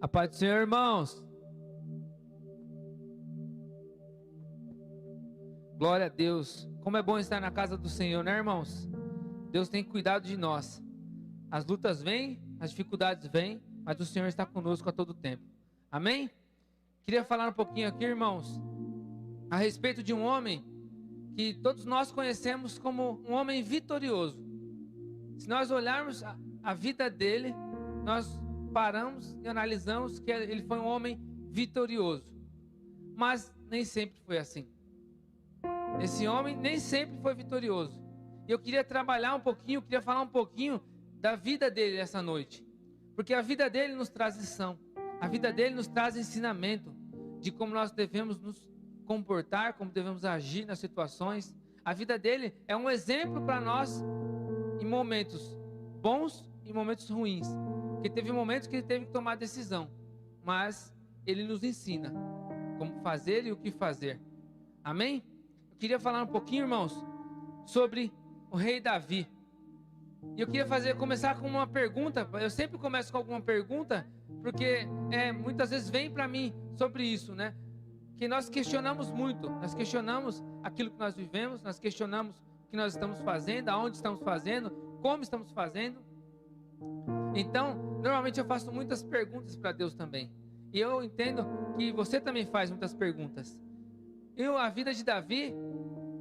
A paz do Senhor, irmãos. Glória a Deus. Como é bom estar na casa do Senhor, né, irmãos? Deus tem cuidado de nós. As lutas vêm, as dificuldades vêm, mas o Senhor está conosco a todo tempo. Amém? Queria falar um pouquinho aqui, irmãos, a respeito de um homem que todos nós conhecemos como um homem vitorioso. Se nós olharmos a vida dele, nós paramos e analisamos que ele foi um homem vitorioso. Mas nem sempre foi assim. Esse homem nem sempre foi vitorioso. E eu queria trabalhar um pouquinho, queria falar um pouquinho da vida dele essa noite. Porque a vida dele nos traz lição. A vida dele nos traz ensinamento de como nós devemos nos comportar, como devemos agir nas situações. A vida dele é um exemplo para nós em momentos bons e momentos ruins. Porque teve momentos que ele teve que tomar decisão, mas ele nos ensina como fazer e o que fazer. Amém? Eu queria falar um pouquinho, irmãos, sobre o rei Davi. E eu queria começar com uma pergunta. Eu sempre começo com alguma pergunta, porque muitas vezes vem para mim sobre isso, né? Que nós questionamos muito. Nós questionamos aquilo que nós vivemos, nós questionamos o que nós estamos fazendo, aonde estamos fazendo, como estamos fazendo. Então, normalmente eu faço muitas perguntas para Deus também. E eu entendo que você também faz muitas perguntas. E a vida de Davi,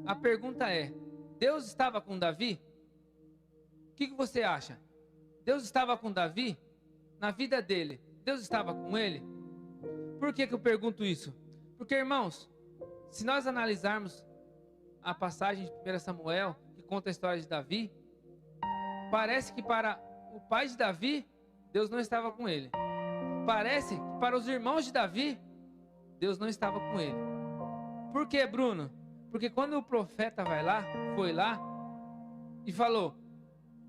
a pergunta é: Deus estava com Davi? O que você acha? Deus estava com Davi? Na vida dele, Deus estava com ele? Por que eu pergunto isso? Porque, irmãos, se nós analisarmos a passagem de 1 Samuel, que conta a história de Davi, parece que para o pai de Davi, Deus não estava com ele. Parece que para os irmãos de Davi, Deus não estava com ele. Por que, Bruno? Porque quando o profeta foi lá e falou: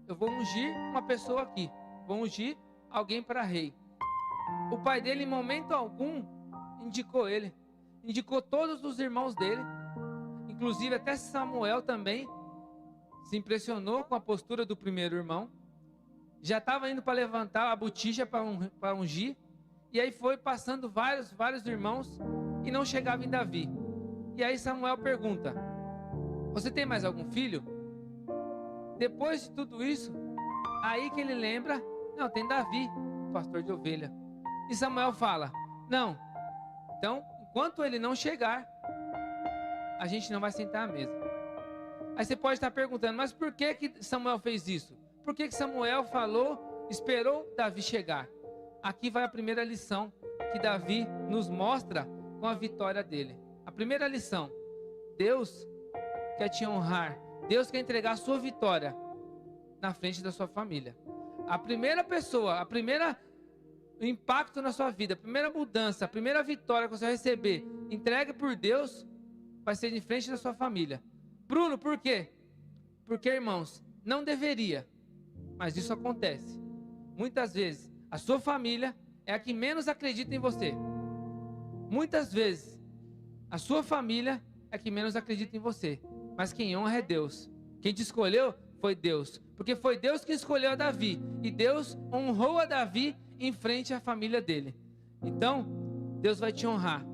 eu vou ungir uma pessoa aqui, vou ungir alguém para rei. O pai dele, em momento algum, indicou ele. Indicou todos os irmãos dele. Inclusive até Samuel também se impressionou com a postura do primeiro irmão. Já estava indo para levantar a botija para ungir. E aí foi passando vários irmãos e não chegava em Davi. E aí Samuel pergunta: você tem mais algum filho? Depois de tudo isso, aí que ele lembra: não, tem Davi, pastor de ovelha. E Samuel fala: não, então enquanto ele não chegar, a gente não vai sentar à mesa. Aí você pode estar perguntando: mas por que Samuel fez isso? Por que Samuel esperou Davi chegar? Aqui vai a primeira lição que Davi nos mostra com a vitória dele. A primeira lição: Deus quer te honrar. Deus quer entregar a sua vitória na frente da sua família. A primeira pessoa, o impacto na sua vida, a primeira mudança, a primeira vitória que você vai receber, entregue por Deus, vai ser em frente da sua família. Bruno, por quê? Porque, irmãos, não deveria, mas isso acontece. Muitas vezes, a sua família é a que menos acredita em você. Muitas vezes, a sua família é a que menos acredita em você. Mas quem honra é Deus. Quem te escolheu foi Deus. Porque foi Deus que escolheu a Davi. E Deus honrou a Davi em frente à família dele. Então, Deus vai te honrar.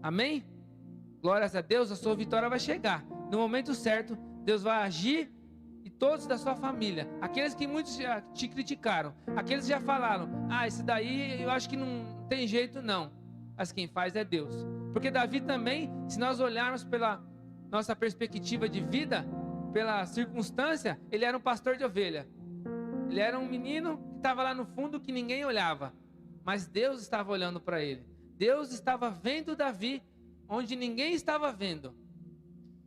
Amém? Glórias a Deus, a sua vitória vai chegar. No momento certo, Deus vai agir. E todos da sua família, aqueles que muitos já te criticaram, aqueles que já falaram: esse daí eu acho que não tem jeito não. Mas quem faz é Deus. Porque Davi também, se nós olharmos pela nossa perspectiva de vida, pela circunstância, ele era um pastor de ovelha. Ele era um menino que estava lá no fundo, que ninguém olhava. Mas Deus estava olhando para ele. Deus estava vendo Davi onde ninguém estava vendo.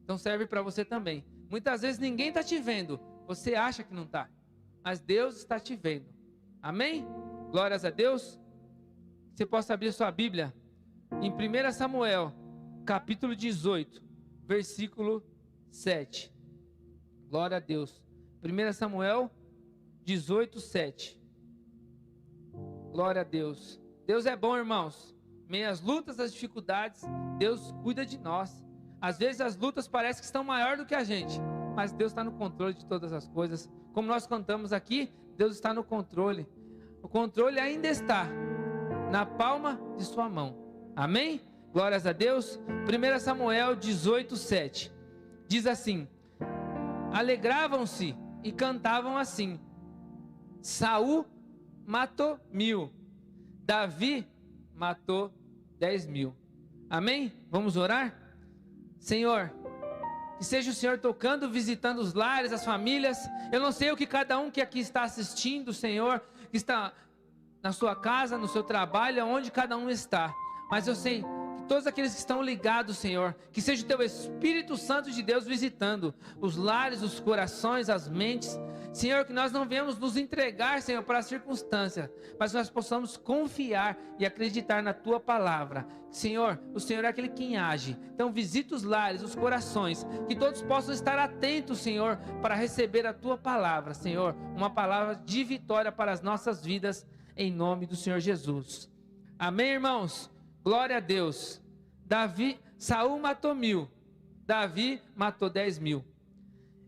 Então serve para você também. Muitas vezes ninguém está te vendo. Você acha que não está. Mas Deus está te vendo. Amém? Glórias a Deus. Você possa abrir sua Bíblia em 1 Samuel, capítulo 18, versículo 7. Glória a Deus. 1 Samuel 18, 7. Glória a Deus. Deus é bom, irmãos. Meio às lutas, às dificuldades, Deus cuida de nós. Às vezes as lutas parecem que estão maiores do que a gente, mas Deus está no controle de todas as coisas. Como nós cantamos aqui, Deus está no controle. O controle ainda está. na palma de sua mão. Amém? Glórias a Deus. 1 Samuel 18:7 diz assim: alegravam-se e cantavam assim: Saul matou 1000, Davi matou 10.000. Amém? Vamos orar? Senhor, que seja o Senhor tocando, visitando os lares, as famílias. Eu não sei o que cada um que aqui está assistindo, Senhor, que está na sua casa, no seu trabalho, onde cada um está, mas eu sei que todos aqueles que estão ligados, Senhor, que seja o Teu Espírito Santo de Deus visitando os lares, os corações, as mentes, Senhor, que nós não venhamos nos entregar, Senhor, para a circunstância, mas nós possamos confiar e acreditar na Tua palavra. Senhor, o Senhor é aquele que age. Então visita os lares, os corações, que todos possam estar atentos, Senhor, para receber a Tua palavra, Senhor, uma palavra de vitória para as nossas vidas, em nome do Senhor Jesus. Amém, irmãos? Glória a Deus. Saul matou 1000, Davi matou 10.000.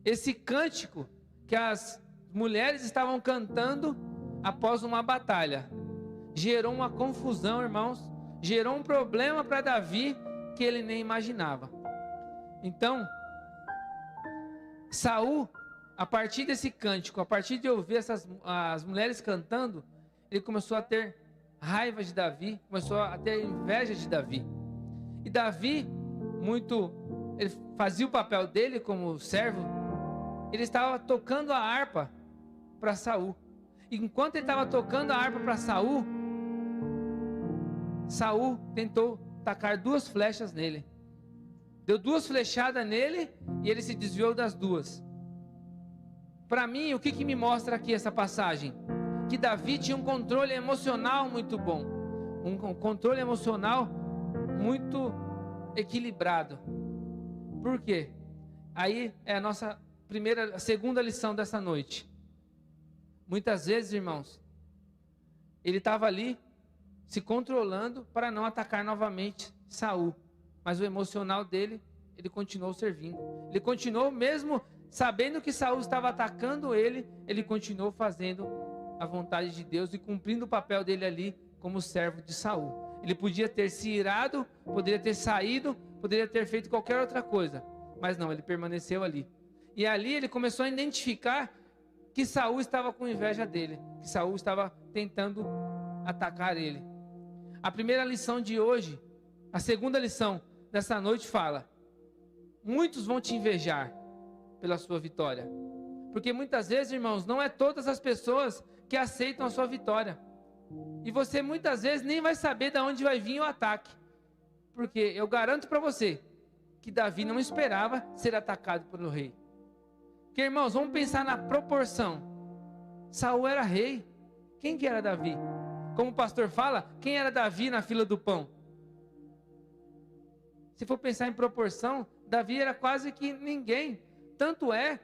Esse cântico que as mulheres estavam cantando após uma batalha gerou uma confusão, irmãos, gerou um problema para Davi que ele nem imaginava. Então, Saul, a partir desse cântico, a partir de ouvir as mulheres cantando, ele começou a ter raiva de Davi, começou a ter inveja de Davi. E Davi, ele fazia o papel dele como servo, ele estava tocando a harpa para Saul. E enquanto ele estava tocando a harpa para Saul, Saul tentou tacar 2 flechas nele. Deu 2 flechadas nele e ele se desviou das 2. Para mim, o que me mostra aqui essa passagem? Que Davi tinha um controle emocional muito bom, um controle emocional muito equilibrado. Por quê? Aí é a segunda lição dessa noite. Muitas vezes, irmãos, ele estava ali se controlando para não atacar novamente Saul, mas o emocional dele, ele continuou servindo. Ele continuou, mesmo sabendo que Saul estava atacando ele continuou fazendo a vontade de Deus e cumprindo o papel dele ali como servo de Saul. Ele podia ter se irado, poderia ter saído, poderia ter feito qualquer outra coisa, mas não, ele permaneceu ali. E ali ele começou a identificar que Saul estava com inveja dele, que Saul estava tentando atacar ele. A primeira lição de hoje, a segunda lição dessa noite fala: muitos vão te invejar pela sua vitória, porque muitas vezes, irmãos, não é todas as pessoas que aceitam a sua vitória. E você muitas vezes nem vai saber de onde vai vir o ataque. Porque eu garanto para você que Davi não esperava ser atacado pelo rei. Porque, irmãos, vamos pensar na proporção. Saul era rei. Quem que era Davi? Como o pastor fala, quem era Davi na fila do pão? Se for pensar em proporção, Davi era quase que ninguém. Tanto é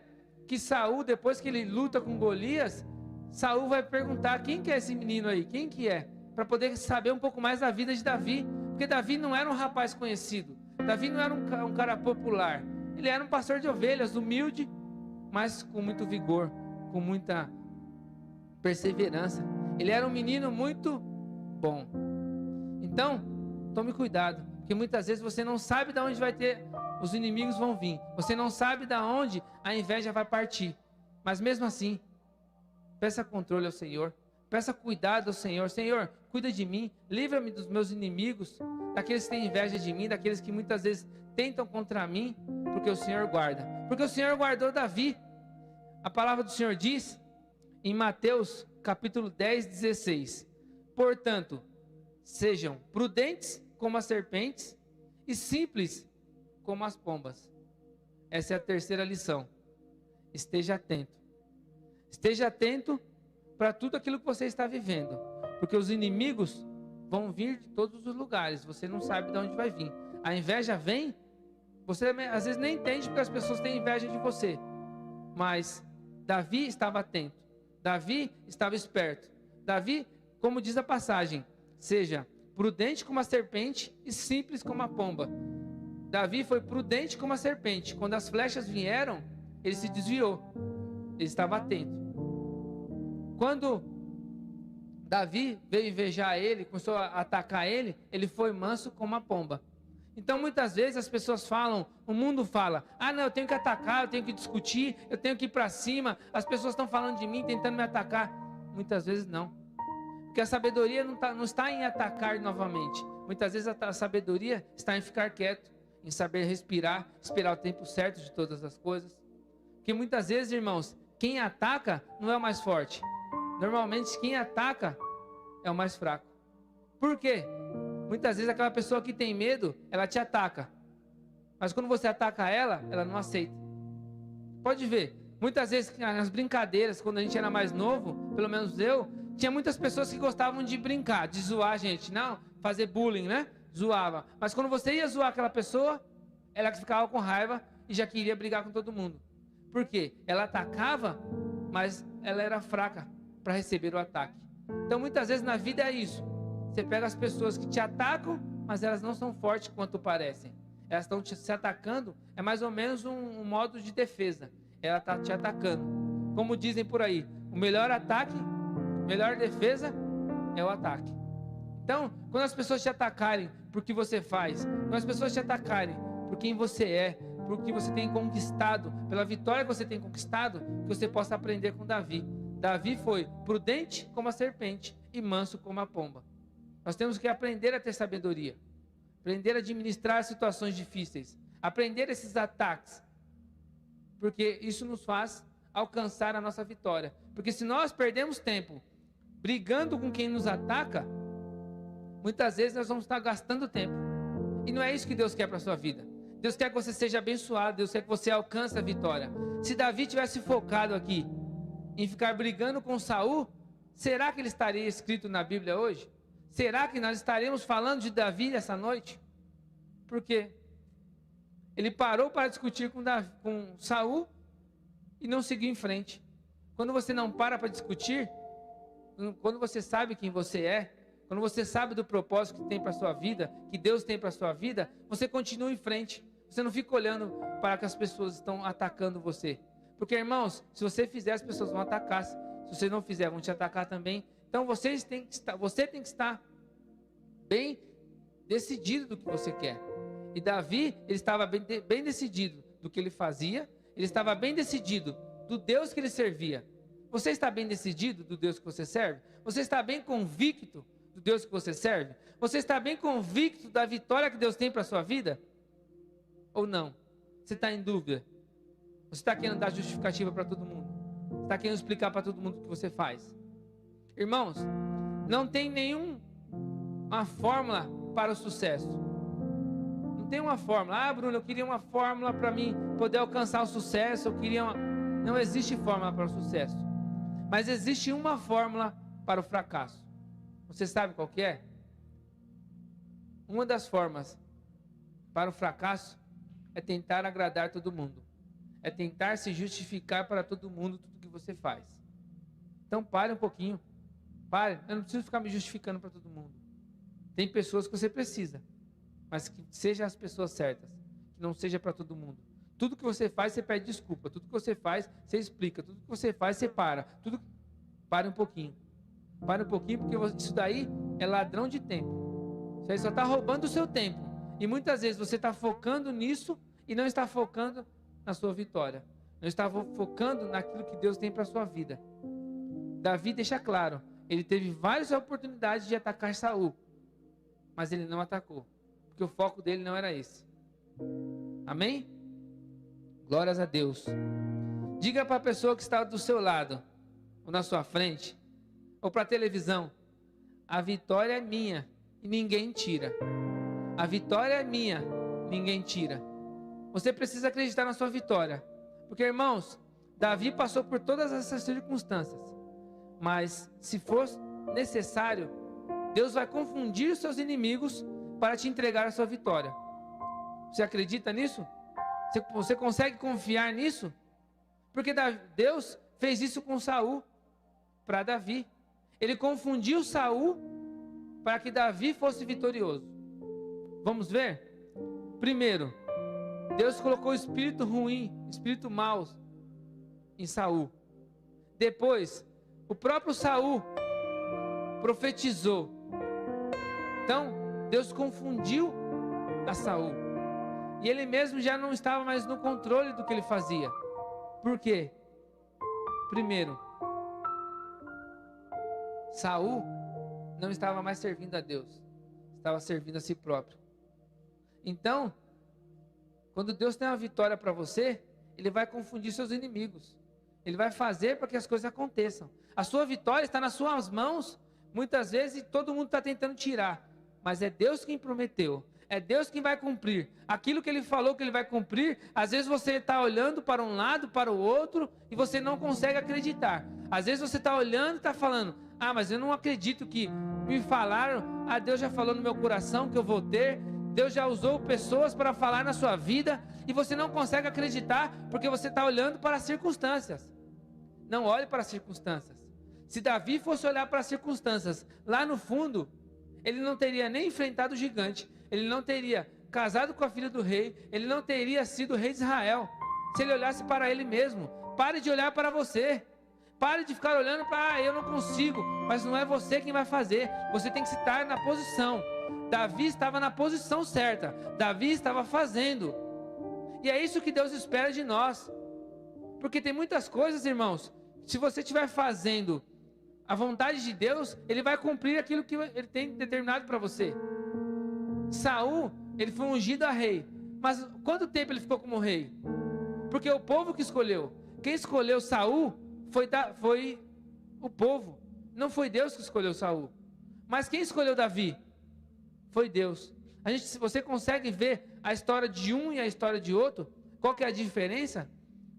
que Saul, depois que ele luta com Golias, Saul vai perguntar: quem que é esse menino aí? Quem que é? Para poder saber um pouco mais da vida de Davi. Porque Davi não era um rapaz conhecido. Davi não era um cara popular. Ele era um pastor de ovelhas, humilde, mas com muito vigor, com muita perseverança. Ele era um menino muito bom. Então, tome cuidado, porque muitas vezes você não sabe de onde os inimigos vão vir. Você não sabe de onde a inveja vai partir. Mas mesmo assim, peça controle ao Senhor, peça cuidado ao Senhor. Senhor, cuida de mim, livra-me dos meus inimigos, daqueles que têm inveja de mim, daqueles que muitas vezes tentam contra mim, porque o Senhor guarda. Porque o Senhor guardou Davi. A palavra do Senhor diz em Mateus capítulo 10, 16: portanto, sejam prudentes como as serpentes e simples como as pombas. Essa é a terceira lição. Esteja atento. Esteja atento para tudo aquilo que você está vivendo, porque os inimigos vão vir de todos os lugares. Você não sabe de onde vai vir. A inveja vem, você às vezes nem entende porque as pessoas têm inveja de você. Mas Davi estava atento. Davi estava esperto. Davi, como diz a passagem, seja prudente como a serpente e simples como a pomba. Davi foi prudente como a serpente. Quando as flechas vieram, ele se desviou. Ele estava atento. Quando Davi veio invejar ele, começou a atacar ele, ele foi manso como uma pomba. Então muitas vezes as pessoas falam, o mundo fala, não, eu tenho que atacar, eu tenho que discutir, eu tenho que ir para cima, as pessoas estão falando de mim, tentando me atacar. Muitas vezes não, porque a sabedoria não está em atacar novamente. Muitas vezes a sabedoria está em ficar quieto, em saber respirar, esperar o tempo certo de todas as coisas. Porque muitas vezes, irmãos, quem ataca não é o mais forte. Normalmente quem ataca é o mais fraco. Por quê? Muitas vezes aquela pessoa que tem medo, ela te ataca. Mas quando você ataca ela, ela não aceita. Pode ver, muitas vezes nas brincadeiras, quando a gente era mais novo, pelo menos eu, tinha muitas pessoas que gostavam de brincar, de zoar a gente, não, fazer bullying, né? Zoava. Mas quando você ia zoar aquela pessoa, ela ficava com raiva e já queria brigar com todo mundo. Por quê? Ela atacava, mas ela era fraca para receber o ataque. Então muitas vezes na vida é isso. Você pega as pessoas que te atacam, mas elas não são fortes quanto parecem. Elas estão se atacando, é mais ou menos um modo de defesa. Ela está te atacando. Como dizem por aí, o melhor ataque, melhor defesa é o ataque. Então, quando as pessoas te atacarem por que você faz, quando as pessoas te atacarem por quem você é, por que você tem conquistado, pela vitória que você tem conquistado, que você possa aprender com Davi. Davi foi prudente como a serpente e manso como a pomba. Nós temos que aprender a ter sabedoria, aprender a administrar situações difíceis, aprender esses ataques, porque isso nos faz alcançar a nossa vitória. Porque se nós perdemos tempo brigando com quem nos ataca, muitas vezes nós vamos estar gastando tempo. E não é isso que Deus quer para a sua vida. Deus quer que você seja abençoado, Deus quer que você alcance a vitória. Se Davi tivesse focado aqui em ficar brigando com Saul, será que ele estaria escrito na Bíblia hoje? Será que nós estaremos falando de Davi essa noite? Por quê? Ele parou para discutir com Saul e não seguiu em frente. Quando você não para discutir, quando você sabe quem você é, quando você sabe do propósito que tem para a sua vida, que Deus tem para a sua vida, você continua em frente. Você não fica olhando para que as pessoas estão atacando você. Porque, irmãos, se você fizer, as pessoas vão atacar. Se você não fizer, vão te atacar também. Então você tem que estar bem decidido do que você quer. E Davi, ele estava bem decidido do que ele fazia. Ele estava bem decidido do Deus que ele servia. Você está bem decidido do Deus que você serve? Você está bem convicto do Deus que você serve? Você está bem convicto da vitória que Deus tem para a sua vida? Ou não? Você está em dúvida? Você está querendo dar justificativa para todo mundo? Você está querendo explicar para todo mundo o que você faz? Irmãos, não tem nenhuma fórmula para o sucesso. Não tem uma fórmula. Bruno, eu queria uma fórmula para mim poder alcançar o sucesso. Não existe fórmula para o sucesso. Mas existe uma fórmula para o fracasso. Você sabe qual que é? Uma das formas para o fracasso é tentar agradar todo mundo. É tentar se justificar para todo mundo tudo que você faz. Então pare um pouquinho. Pare, eu não preciso ficar me justificando para todo mundo. Tem pessoas que você precisa, mas que sejam as pessoas certas, que não seja para todo mundo. Tudo que você faz, você pede desculpa. Tudo que você faz, você explica. Tudo que você faz, você para. Pare um pouquinho. Pare um pouquinho, porque isso daí é ladrão de tempo. Isso aí só está roubando o seu tempo. E muitas vezes você está focando nisso e não está focando na sua vitória. Não está focando naquilo que Deus tem para a sua vida. Davi deixa claro, ele teve várias oportunidades de atacar Saul, mas ele não atacou, porque o foco dele não era esse. Amém? Glórias a Deus. Diga para a pessoa que está do seu lado, ou na sua frente, ou para a televisão: a vitória é minha e ninguém tira. A vitória é minha, ninguém tira. Você precisa acreditar na sua vitória. Porque, irmãos, Davi passou por todas essas circunstâncias. Mas, se for necessário, Deus vai confundir os seus inimigos para te entregar a sua vitória. Você acredita nisso? Você consegue confiar nisso? Porque Deus fez isso com Saul para Davi. Ele confundiu Saul para que Davi fosse vitorioso. Vamos ver? Primeiro, Deus colocou espírito ruim, espírito mau em Saul. Depois, o próprio Saul profetizou. Então, Deus confundiu a Saul. E ele mesmo já não estava mais no controle do que ele fazia. Por quê? Primeiro, Saul não estava mais servindo a Deus, estava servindo a si próprio. Então, quando Deus tem uma vitória para você, Ele vai confundir seus inimigos. Ele vai fazer para que as coisas aconteçam. A sua vitória está nas suas mãos, muitas vezes todo mundo está tentando tirar. Mas é Deus quem prometeu. É Deus quem vai cumprir. Aquilo que Ele falou que Ele vai cumprir, às vezes você está olhando para um lado, para o outro, e você não consegue acreditar. Às vezes você está olhando e está falando, mas eu não acredito que me falaram, Deus já falou no meu coração que eu vou ter, Deus já usou pessoas para falar na sua vida, e você não consegue acreditar, porque você está olhando para as circunstâncias. Não olhe para as circunstâncias. Se Davi fosse olhar para as circunstâncias, lá no fundo, ele não teria nem enfrentado o gigante, ele não teria casado com a filha do rei, ele não teria sido rei de Israel, se ele olhasse para ele mesmo. Pare de olhar para você, pare de ficar olhando para, eu não consigo, mas não é você quem vai fazer, você tem que estar na posição. Davi estava na posição certa, Davi estava fazendo, e é isso que Deus espera de nós, porque tem muitas coisas, irmãos, se você estiver fazendo a vontade de Deus, Ele vai cumprir aquilo que Ele tem determinado para você. Saul, ele foi ungido a rei, mas quanto tempo ele ficou como rei? Porque o povo que escolheu. Quem escolheu Saul foi o povo, não foi Deus que escolheu Saul. Mas quem escolheu Davi? Foi Deus. Se você consegue ver a história de um e a história de outro, qual que é a diferença?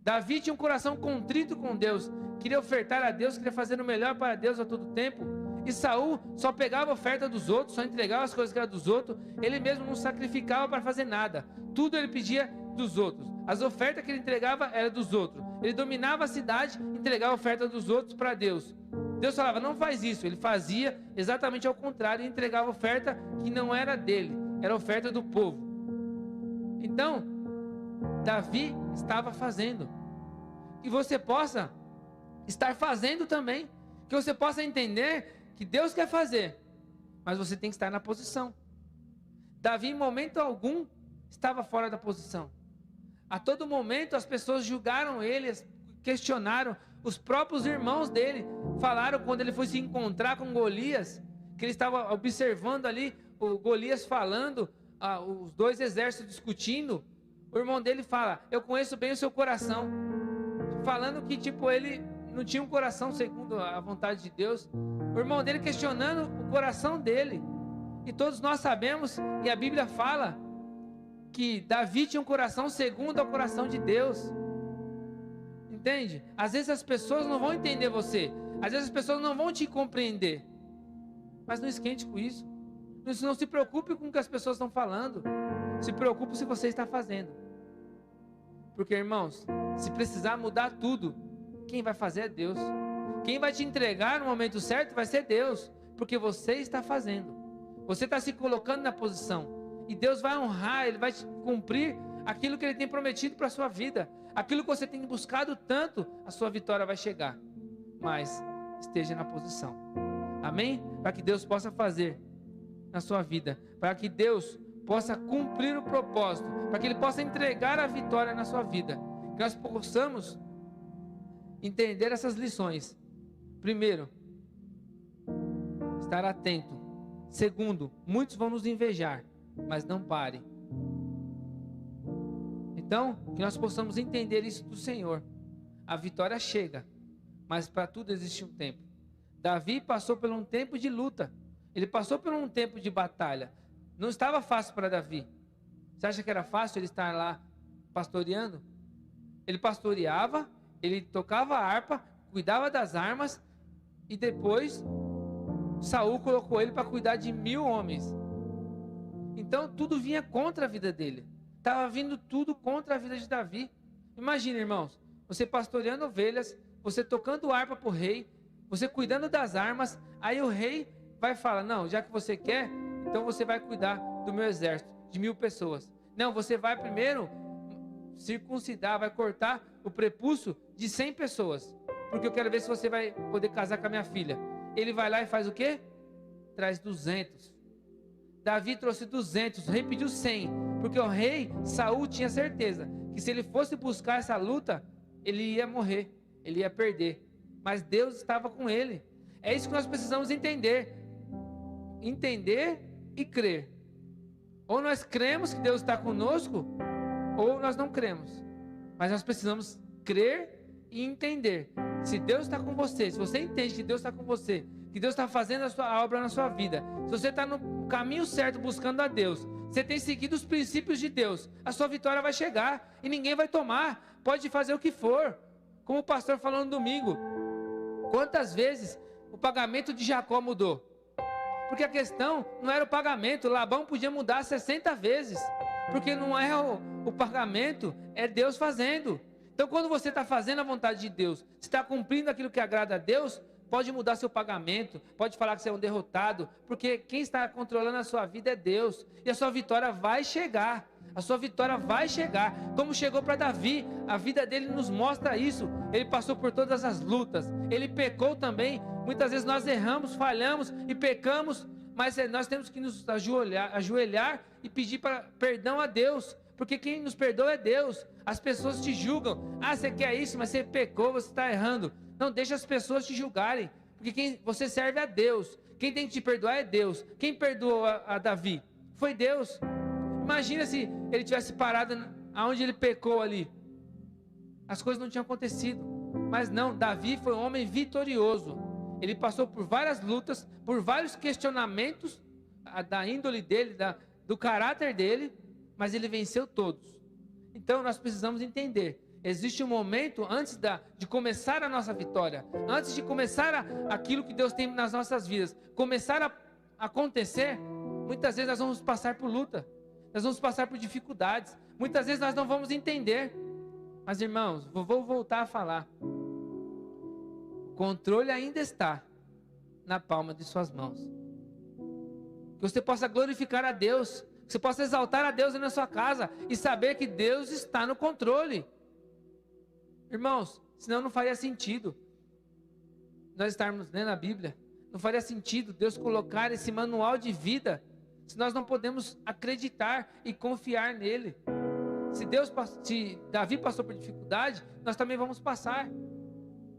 Davi tinha um coração contrito com Deus, queria ofertar a Deus, queria fazer o melhor para Deus a todo tempo. E Saul só pegava a oferta dos outros, só entregava as coisas que eram dos outros, ele mesmo não sacrificava para fazer nada, tudo ele pedia dos outros, as ofertas que ele entregava eram dos outros, ele dominava a cidade, entregava a oferta dos outros para Deus. Deus falava, não faz isso, ele fazia exatamente ao contrário, e entregava a oferta que não era dele, era a oferta do povo. Então, Davi estava fazendo, que você possa estar fazendo também, que você possa entender que Deus quer fazer, mas você tem que estar na posição. Davi em momento algum estava fora da posição. A todo momento as pessoas julgaram ele, questionaram. Os próprios irmãos dele falaram quando ele foi se encontrar com Golias, que ele estava observando ali o Golias falando, os dois exércitos discutindo. O irmão dele fala, eu conheço bem o seu coração, falando que ele não tinha um coração segundo a vontade de Deus. O irmão dele questionando o coração dele. E todos nós sabemos, e a Bíblia fala, que Davi tinha um coração segundo ao coração de Deus. Entende? Às vezes as pessoas não vão entender você, às vezes as pessoas não vão te compreender, mas não esquente com isso. Não se preocupe com o que as pessoas estão falando, se preocupe se você está fazendo. Porque, irmãos, se precisar mudar tudo, quem vai fazer é Deus. Quem vai te entregar no momento certo vai ser Deus, porque você está fazendo, você está se colocando na posição, e Deus vai honrar, Ele vai cumprir aquilo que Ele tem prometido para a sua vida, aquilo que você tem buscado tanto, a sua vitória vai chegar, mas esteja na posição, amém? Para que Deus possa fazer na sua vida, para que Deus possa cumprir o propósito, para que Ele possa entregar a vitória na sua vida, que nós possamos entender essas lições. Primeiro, estar atento. Segundo, muitos vão nos invejar, mas não pare. Então, que nós possamos entender isso do Senhor. A vitória chega, mas para tudo existe um tempo. Davi passou por um tempo de luta, ele passou por um tempo de batalha. Não estava fácil para Davi. Você acha que era fácil ele estar lá pastoreando? Ele pastoreava, ele tocava a harpa, cuidava das armas, e depois Saul colocou ele para cuidar de 1000 homens. Então tudo vinha contra a vida dele. Estava vindo tudo contra a vida de Davi. Imagina, irmãos, você pastoreando ovelhas, você tocando harpa para o rei, você cuidando das armas, aí o rei vai falar, não, já que você quer, então você vai cuidar do meu exército, de 1000 pessoas. Não, você vai primeiro circuncidar, vai cortar o prepúcio de 100 pessoas, porque eu quero ver se você vai poder casar com a minha filha. ele vai lá e faz o quê? Traz 200. Davi trouxe 200, o rei pediu 100, porque o rei Saul tinha certeza que se ele fosse buscar essa luta, ele ia morrer, ele ia perder. Mas Deus estava com ele. É isso que nós precisamos entender. Entender e crer. Ou nós cremos que Deus está conosco, ou nós não cremos. Mas nós precisamos crer e entender. Se Deus está com você, se você entende que Deus está com você, que Deus está fazendo a sua obra na sua vida, se você está no caminho certo buscando a Deus, você tem seguido os princípios de Deus, a sua vitória vai chegar e ninguém vai tomar. Pode fazer o que for, como o pastor falou no domingo. Quantas vezes o pagamento de Jacó mudou? Porque a questão não era o pagamento. Labão podia mudar 60 vezes, porque não é o pagamento, é Deus fazendo. Então quando você está fazendo a vontade de Deus, você está cumprindo aquilo que agrada a Deus, pode mudar seu pagamento, pode falar que você é um derrotado, porque quem está controlando a sua vida é Deus, e a sua vitória vai chegar. A sua vitória vai chegar, como chegou para Davi. A vida dele nos mostra isso. Ele passou por todas as lutas, ele pecou também. Muitas vezes nós erramos, falhamos e pecamos, mas nós temos que nos ajoelhar e pedir perdão a Deus, porque quem nos perdoa é Deus. As pessoas te julgam. Ah, você quer isso, mas você pecou, você está errando. Não deixa as pessoas te julgarem, porque você serve a Deus. Quem tem que te perdoar é Deus. Quem perdoou a Davi? Foi Deus. Imagina se ele tivesse parado aonde ele pecou ali. As coisas não tinham acontecido. Mas não, Davi foi um homem vitorioso. Ele passou por várias lutas, por vários questionamentos da índole dele, do caráter dele, mas ele venceu todos. Então nós precisamos entender. Existe um momento antes de começar a nossa vitória, antes de começar aquilo que Deus tem nas nossas vidas, começar a acontecer, muitas vezes nós vamos passar por luta. Nós vamos passar por dificuldades. Muitas vezes nós não vamos entender. Mas irmãos, vou voltar a falar. O controle ainda está na palma de suas mãos. Que você possa glorificar a Deus. Que você possa exaltar a Deus na sua casa. E saber que Deus está no controle. Irmãos, senão não faria sentido nós estarmos lendo a Bíblia. Não faria sentido Deus colocar esse manual de vida, se nós não podemos acreditar e confiar nele. Se Davi passou por dificuldade, nós também vamos passar.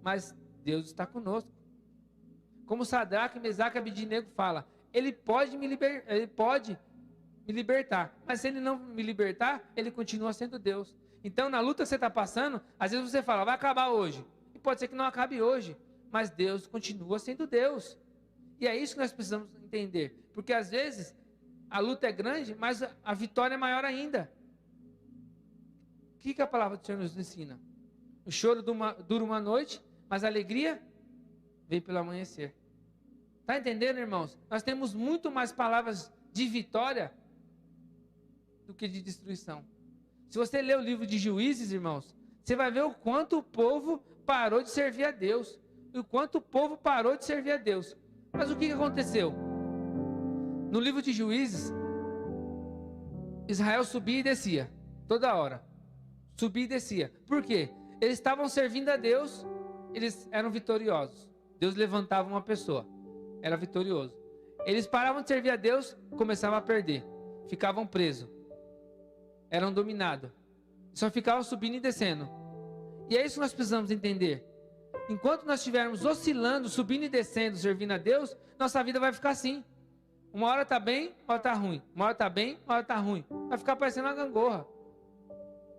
Mas Deus está conosco. Como Sadraque, Mesaque e Abednego fala, Ele pode me libertar. Mas se Ele não me libertar, Ele continua sendo Deus. Então na luta que você está passando, às vezes você fala, vai acabar hoje. E pode ser que não acabe hoje. Mas Deus continua sendo Deus. E é isso que nós precisamos entender. Porque às vezes a luta é grande, mas a vitória é maior ainda. O que a palavra do Senhor nos ensina? O choro dura uma noite, mas a alegria vem pelo amanhecer. Está entendendo, irmãos? Nós temos muito mais palavras de vitória do que de destruição. Se você ler o livro de Juízes, irmãos, você vai ver o quanto o povo parou de servir a Deus. E o quanto o povo parou de servir a Deus. Mas o que aconteceu? No livro de Juízes, Israel subia e descia, toda hora. Subia e descia. Por quê? Eles estavam servindo a Deus, eles eram vitoriosos. Deus levantava uma pessoa, era vitorioso. Eles paravam de servir a Deus, começavam a perder. Ficavam presos. Eram dominados. Só ficavam subindo e descendo. E é isso que nós precisamos entender. Enquanto nós estivermos oscilando, subindo e descendo, servindo a Deus, nossa vida vai ficar assim. Uma hora está bem, uma hora está ruim. Uma hora está bem, uma hora está ruim. Vai ficar parecendo uma gangorra.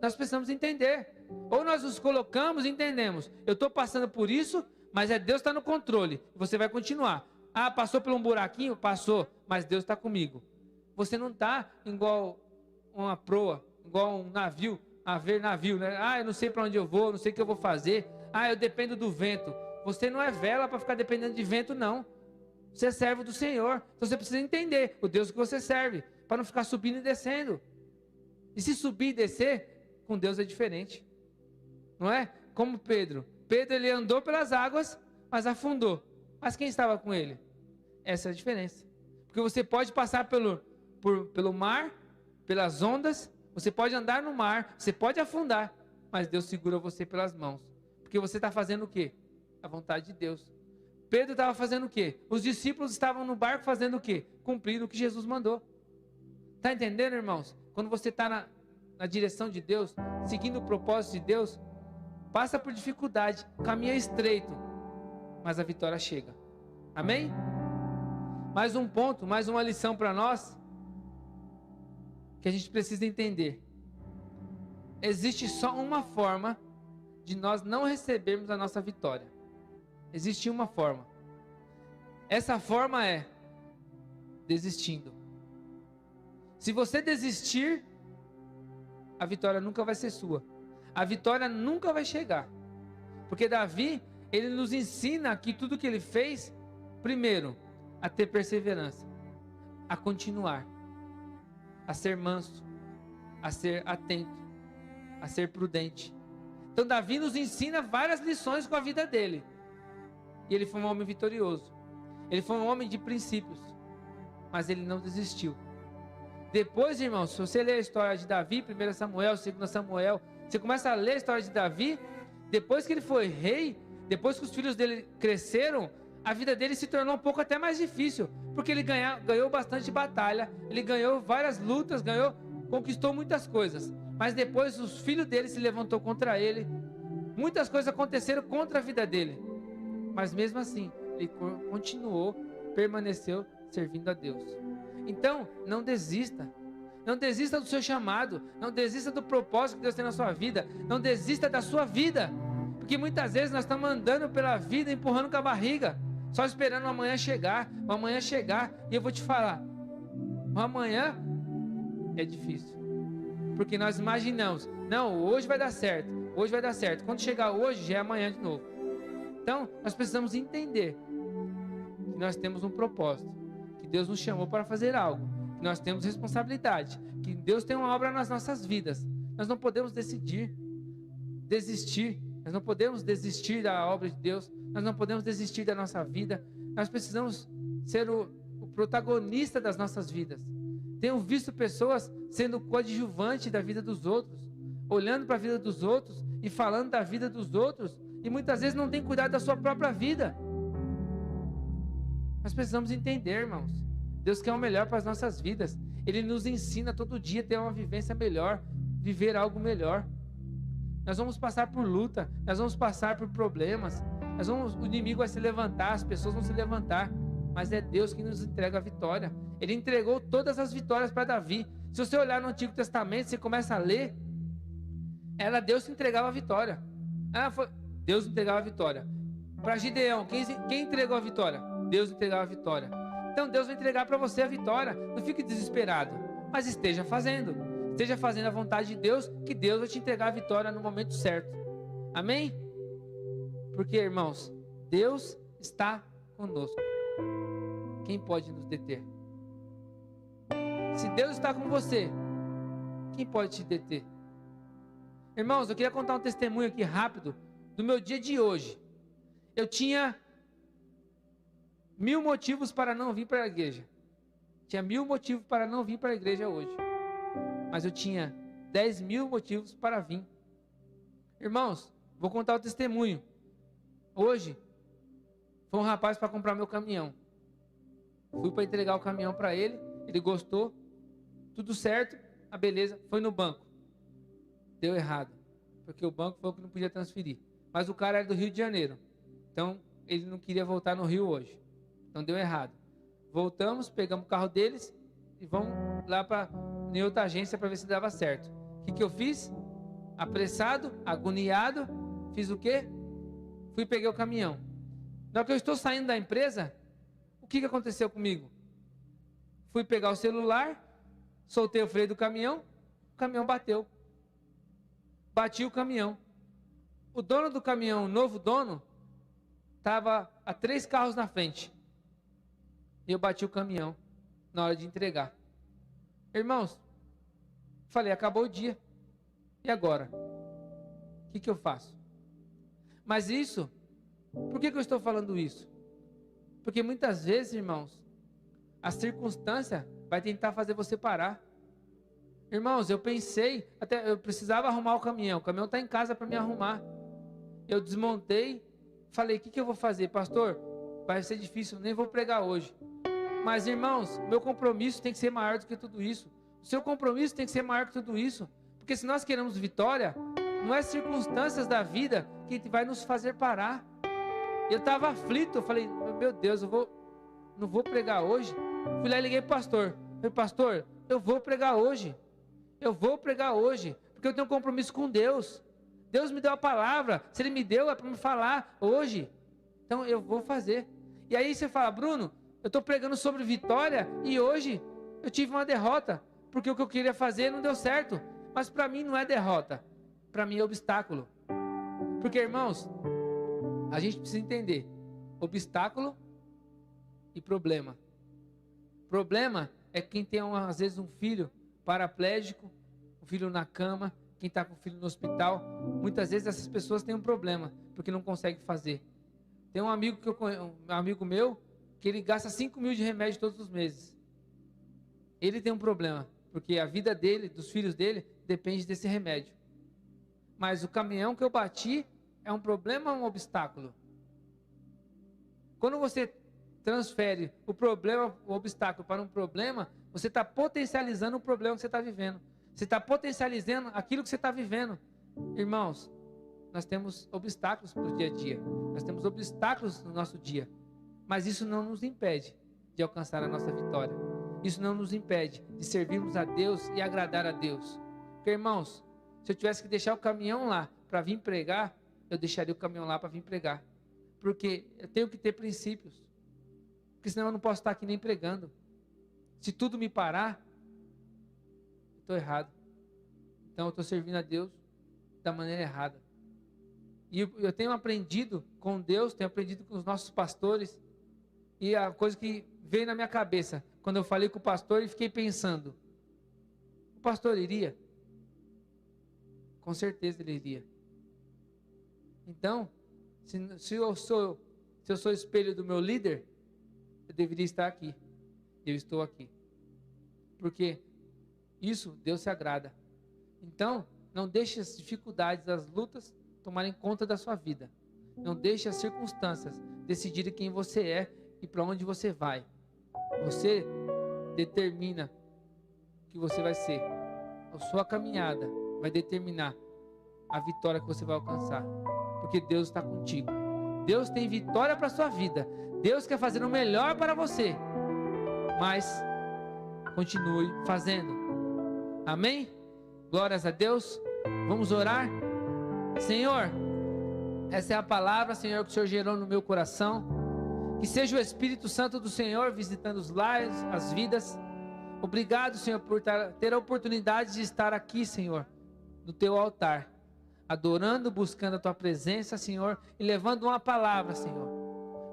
Nós precisamos entender. Ou nós nos colocamos e entendemos. Eu estou passando por isso, mas Deus está no controle. Você vai continuar. Ah, passou por um buraquinho? Passou. Mas Deus está comigo. Você não está igual uma proa, igual um navio, a ver navio, né? Ah, eu não sei para onde eu vou, não sei o que eu vou fazer. Ah, eu dependo do vento. Você não é vela para ficar dependendo de vento, não. Você é servo do Senhor. Então você precisa entender o Deus que você serve, para não ficar subindo e descendo. E se subir e descer, com Deus é diferente. Não é? Como Pedro. Pedro, ele andou pelas águas, mas afundou. Mas quem estava com ele? Essa é a diferença. Porque você pode passar pelo mar, pelas ondas, você pode andar no mar, você pode afundar, mas Deus segura você pelas mãos. Porque você está fazendo o quê? A vontade de Deus. Pedro estava fazendo o quê? Os discípulos estavam no barco fazendo o quê? Cumprindo o que Jesus mandou. Está entendendo, irmãos? Quando você está na direção de Deus, seguindo o propósito de Deus, passa por dificuldade, o caminho é estreito, mas a vitória chega. Amém? Mais um ponto, mais uma lição para nós, que a gente precisa entender. Existe só uma forma de nós não recebermos a nossa vitória. Existe uma forma. Essa forma é desistindo. Se você desistir, a vitória nunca vai ser sua. A vitória nunca vai chegar. Porque Davi, ele nos ensina que tudo que ele fez, primeiro, a ter perseverança, a continuar, a ser manso, a ser atento, a ser prudente. Então Davi nos ensina várias lições com a vida dele. E ele foi um homem vitorioso. Ele foi um homem de princípios. Mas ele não desistiu. Depois, irmãos, se você ler a história de Davi, 1 Samuel, 2 Samuel, você começa a ler a história de Davi, depois que ele foi rei, depois que os filhos dele cresceram, a vida dele se tornou um pouco até mais difícil, porque ele ganhou bastante batalha, ele ganhou várias lutas, conquistou muitas coisas, mas depois os filhos dele se levantou contra ele, muitas coisas aconteceram contra a vida dele, mas mesmo assim, ele continuou, permaneceu servindo a Deus. Então, não desista. Não desista do seu chamado. Não desista do propósito que Deus tem na sua vida. Não desista da sua vida. Porque muitas vezes nós estamos andando pela vida, empurrando com a barriga, só esperando o amanhã chegar. O amanhã chegar. E eu vou te falar, o amanhã é difícil. Porque nós imaginamos, não, hoje vai dar certo. Hoje vai dar certo. Quando chegar hoje, já é amanhã de novo. Então, nós precisamos entender que nós temos um propósito. Que Deus nos chamou para fazer algo, que nós temos responsabilidade, que Deus tem uma obra nas nossas vidas. Nós não podemos desistir, nós não podemos desistir da obra de Deus, nós não podemos desistir da nossa vida, nós precisamos ser o protagonista das nossas vidas. Tenho visto pessoas sendo coadjuvante da vida dos outros, olhando para a vida dos outros e falando da vida dos outros, e muitas vezes não tem cuidado da sua própria vida. Nós precisamos entender, irmãos, Deus quer o melhor para as nossas vidas. Ele nos ensina todo dia a ter uma vivência melhor, viver algo melhor. Nós vamos passar por luta, nós vamos passar por problemas, o inimigo vai se levantar, as pessoas vão se levantar, mas é Deus que nos entrega a vitória. Ele entregou todas as vitórias para Davi. Se você olhar no Antigo Testamento, você começa a ler, era Deus que entregava a vitória. Deus entregava a vitória. Para Gideão, quem entregou a vitória? Deus entregava a vitória. Então Deus vai entregar para você a vitória. Não fique desesperado, mas esteja fazendo a vontade de Deus, que Deus vai te entregar a vitória no momento certo. Amém? Porque, irmãos, Deus está conosco. Quem pode nos deter? Se Deus está com você, quem pode te deter? Irmãos, eu queria contar um testemunho aqui rápido do meu dia de hoje. Eu tinha 1000 motivos para não vir para a igreja. Tinha 1000 motivos para não vir para a igreja hoje. Mas eu tinha 10.000 motivos para vir. Irmãos, vou contar o testemunho. Hoje, foi um rapaz para comprar meu caminhão. Fui para entregar o caminhão para ele. Ele gostou. Tudo certo. A beleza. Foi no banco. Deu errado. Porque o banco falou que não podia transferir. Mas o cara era do Rio de Janeiro. Então, ele não queria voltar no Rio hoje. Então deu errado. Voltamos, pegamos o carro deles e vamos lá em outra agência para ver se dava certo. O que eu fiz? Apressado, agoniado, fiz o quê? Fui e peguei o caminhão. Na hora que eu estou saindo da empresa, o que aconteceu comigo? Fui pegar o celular, soltei o freio do caminhão, o caminhão bateu. Bati o caminhão. O dono do caminhão, o novo dono, estava a 3 carros na frente. E eu bati o caminhão na hora de entregar. Irmãos, falei, acabou o dia. E agora? O que eu faço? Mas isso, por que eu estou falando isso? Porque muitas vezes, irmãos, a circunstância vai tentar fazer você parar. Irmãos, eu pensei, até eu precisava arrumar o caminhão está em casa para me arrumar. Eu desmontei, falei, o que eu vou fazer? Pastor, vai ser difícil, nem vou pregar hoje. Mas, irmãos, meu compromisso tem que ser maior do que tudo isso. O seu compromisso tem que ser maior que tudo isso. Porque se nós queremos vitória, não é circunstâncias da vida que vai nos fazer parar. Eu estava aflito, eu falei, meu Deus, não vou pregar hoje. Fui lá e liguei para o pastor. Falei, pastor, eu vou pregar hoje. Eu vou pregar hoje, porque eu tenho um compromisso com Deus. Deus me deu a palavra, se Ele me deu é para me falar hoje. Então eu vou fazer. E aí você fala, Bruno, eu estou pregando sobre vitória e hoje eu tive uma derrota, porque o que eu queria fazer não deu certo. Mas para mim não é derrota, para mim é obstáculo. Porque, irmãos, a gente precisa entender obstáculo e problema. Problema é quem tem às vezes um filho paraplégico, um filho na cama, quem está com o filho no hospital. Muitas vezes essas pessoas têm um problema, porque não conseguem fazer. Tem um amigo meu, que ele gasta 5 mil de remédio todos os meses. Ele tem um problema, porque a vida dele, dos filhos dele, depende desse remédio. Mas o caminhão que eu bati é um problema ou um obstáculo? Quando você transfere o problema, o obstáculo para um problema, você está potencializando o problema que você está vivendo. Você está potencializando aquilo que você está vivendo. Irmãos, nós temos obstáculos para o dia a dia. Nós temos obstáculos no nosso dia. Mas isso não nos impede de alcançar a nossa vitória. Isso não nos impede de servirmos a Deus e agradar a Deus. Porque, irmãos, se eu tivesse que deixar o caminhão lá para vir pregar, eu deixaria o caminhão lá para vir pregar. Porque eu tenho que ter princípios. Porque senão eu não posso estar aqui nem pregando. Se tudo me parar, eu estou errado. Então eu estou servindo a Deus da maneira errada. E eu tenho aprendido com Deus, tenho aprendido com os nossos pastores. E a coisa que veio na minha cabeça, quando eu falei com o pastor e fiquei pensando, o pastor iria? Com certeza ele iria. Então, se eu sou espelho do meu líder, eu deveria estar aqui. Eu estou aqui. Porque isso Deus se agrada. Então, não deixe as dificuldades, as lutas tomarem conta da sua vida. Não deixe as circunstâncias decidirem quem você é e para onde você vai. Você determina o que você vai ser. A sua caminhada vai determinar a vitória que você vai alcançar. Porque Deus está contigo. Deus tem vitória para a sua vida. Deus quer fazer o melhor para você. Mas continue fazendo. Amém? Glórias a Deus. Vamos orar? Senhor, essa é a palavra, Senhor, que o Senhor gerou no meu coração. Que seja o Espírito Santo do Senhor visitando os lares, as vidas. Obrigado, Senhor, por ter a oportunidade de estar aqui, Senhor, no teu altar, adorando, buscando a tua presença, Senhor, e levando uma palavra, Senhor.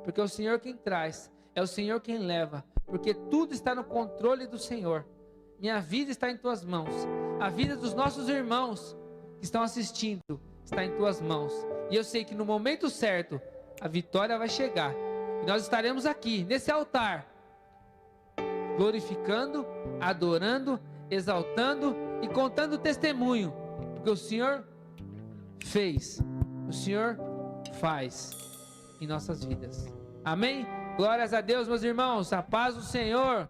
Porque é o Senhor quem traz, é o Senhor quem leva, porque tudo está no controle do Senhor. Minha vida está em tuas mãos. A vida dos nossos irmãos que estão assistindo está em tuas mãos. E eu sei que no momento certo a vitória vai chegar. E nós estaremos aqui nesse altar, glorificando, adorando, exaltando e contando testemunho. Porque o Senhor fez, o Senhor faz em nossas vidas. Amém? Glórias a Deus, meus irmãos. A paz do Senhor.